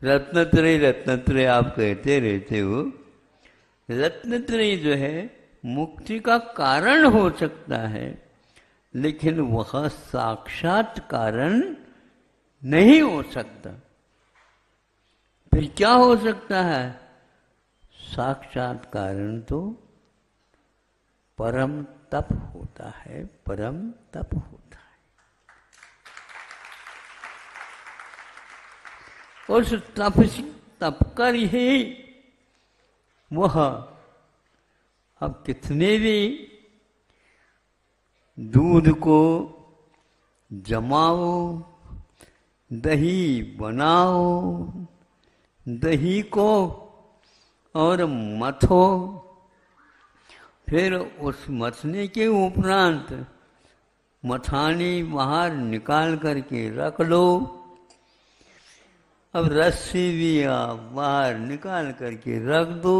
रत्नत्रय रत्नत्रय आप कहते रहते हो। रत्नत्रय जो है मुक्ति का कारण हो सकता है, लेकिन वह साक्षात कारण नहीं हो सकता। फिर क्या हो सकता है? साक्षात कारण तो परम तप होता है, परम तप होता है। उस तप कर ही वह अब कितने भी दूध को जमाओ, दही बनाओ, दही को और मथो, फिर उस मथने के उपरांत मथानी बाहर निकाल करके रख लो। अब रस्सी भी आप बाहर निकाल करके रख दो,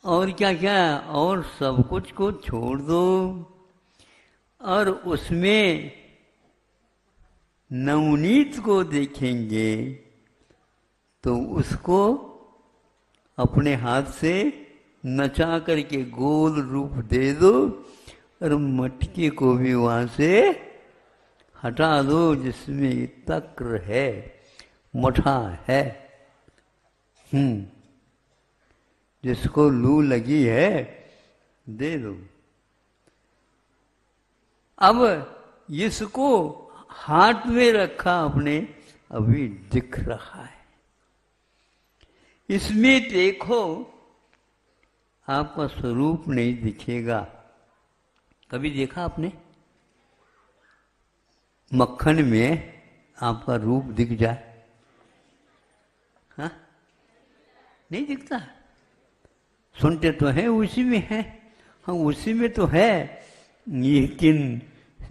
और क्या क्या, और सब कुछ को छोड़ दो, और उसमें नवनीत को देखेंगे तो उसको अपने हाथ से नचा करके गोल रूप दे दो, और मटके को भी वहां से हटा दो जिसमें तक्र है, मठा है, जिसको लू लगी है दे दो। अब इसको हाथ में रखा अपने, अभी दिख रहा है। इसमें देखो आपका स्वरूप नहीं दिखेगा। कभी देखा आपने मक्खन में आपका रूप दिख जाए? हाँ, नहीं दिखता। सुनते तो हैं उसी में है, हाँ उसी में तो है, लेकिन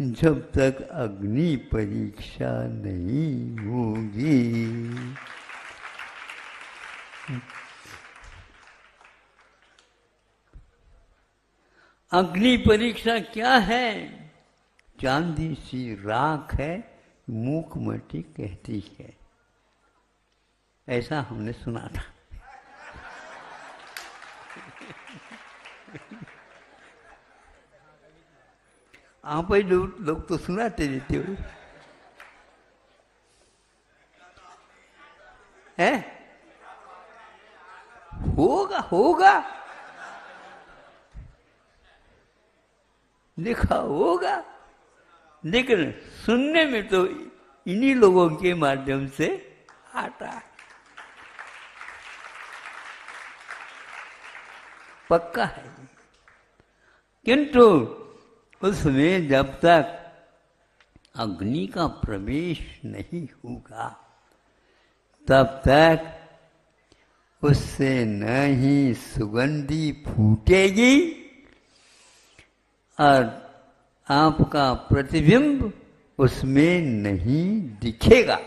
जब तक अग्नि परीक्षा नहीं होगी। अग्नि परीक्षा क्या है? चांदी सी राख है, मूक मटी कहती है, ऐसा हमने सुना था। आप ही लोग तो सुनाते रहते हो, है? होगा होगा, लिखा होगा, लेकिन सुनने में तो इन्हीं लोगों के माध्यम से आता है। पक्का है। किंतु उसमें जब तक अग्नि का प्रवेश नहीं होगा तब तक उससे न ही सुगंधी फूटेगी और आपका प्रतिबिंब उसमें नहीं दिखेगा।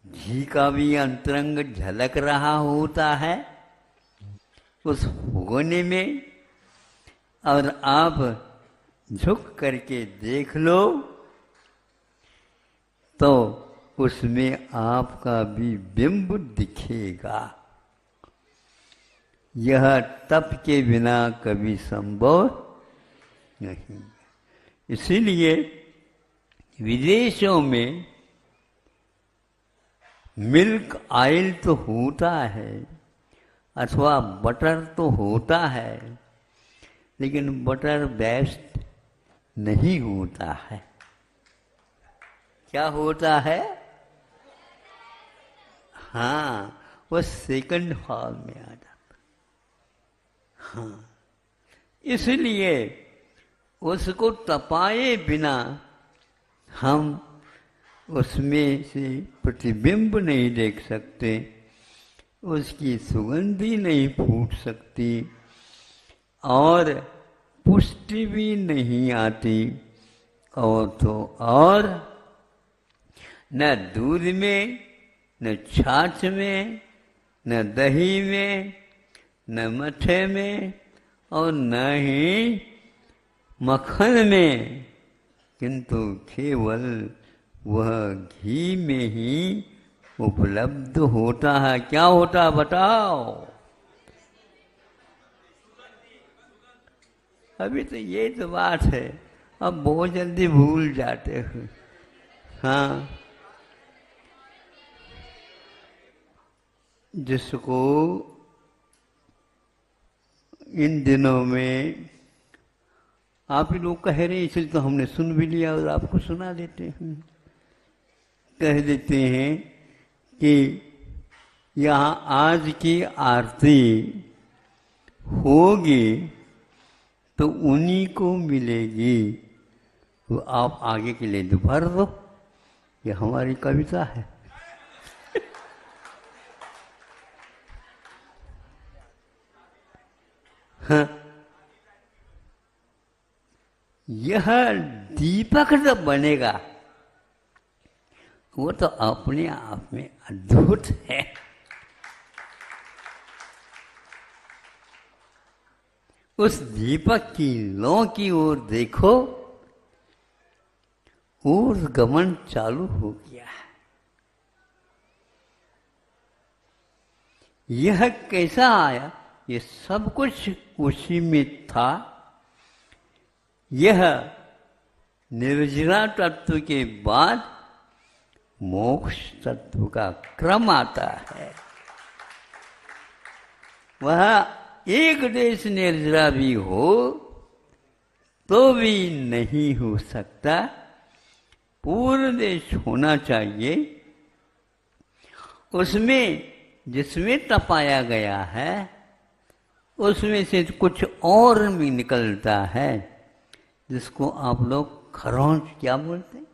घी का भी अंतरंग झलक रहा होता है उस होने में, और आप झुक करके देख लो तो उसमें आपका भी बिंब दिखेगा। यह तप के बिना कभी संभव नहीं। इसीलिए विदेशों में मिल्क ऑयल तो होता है अथवा बटर तो होता है, लेकिन बटर बेस्ट नहीं होता है। क्या होता है? हाँ, वो सेकंड फॉल में आ जाता। हाँ, इसलिए उसको तपाए बिना हम उसमें से प्रतिबिंब नहीं देख सकते, उसकी सुगंधी नहीं फूट सकती और पुष्टि भी नहीं आती। और तो और न दूध में, न छाछ में, न दही में, न मट्ठे में, और न ही मक्खन में, किंतु केवल वह घी में ही उपलब्ध होता है। क्या होता है बताओ? अभी तो ये तो बात है, अब बहुत जल्दी भूल जाते हैं। हाँ, जिसको इन दिनों में आप ही लोग कह रहे हैं, इसलिए तो हमने सुन भी लिया और आपको सुना देते हैं। कह देते हैं कि यहाँ आज की आरती होगी तो उन्हीं को मिलेगी, तो आप आगे के लिए भर दो। ये हमारी कविता है। हाँ, यह दीपक जब बनेगा वो तो अपने आप में अद्भुत है। उस दीपक की लौ की ओर देखो, ऊर्ध्वगमन चालू हो गया है। यह कैसा आया? ये सब कुछ उसी में था। यह निर्जरा तत्व के बाद मोक्ष तत्व का क्रम आता है। वह एक देश निर्जरा भी हो तो भी नहीं हो सकता, पूर्ण देश होना चाहिए। उसमें जिसमें तपाया गया है उसमें से कुछ और भी निकलता है, जिसको आप लोग खरौंच क्या बोलते हैं?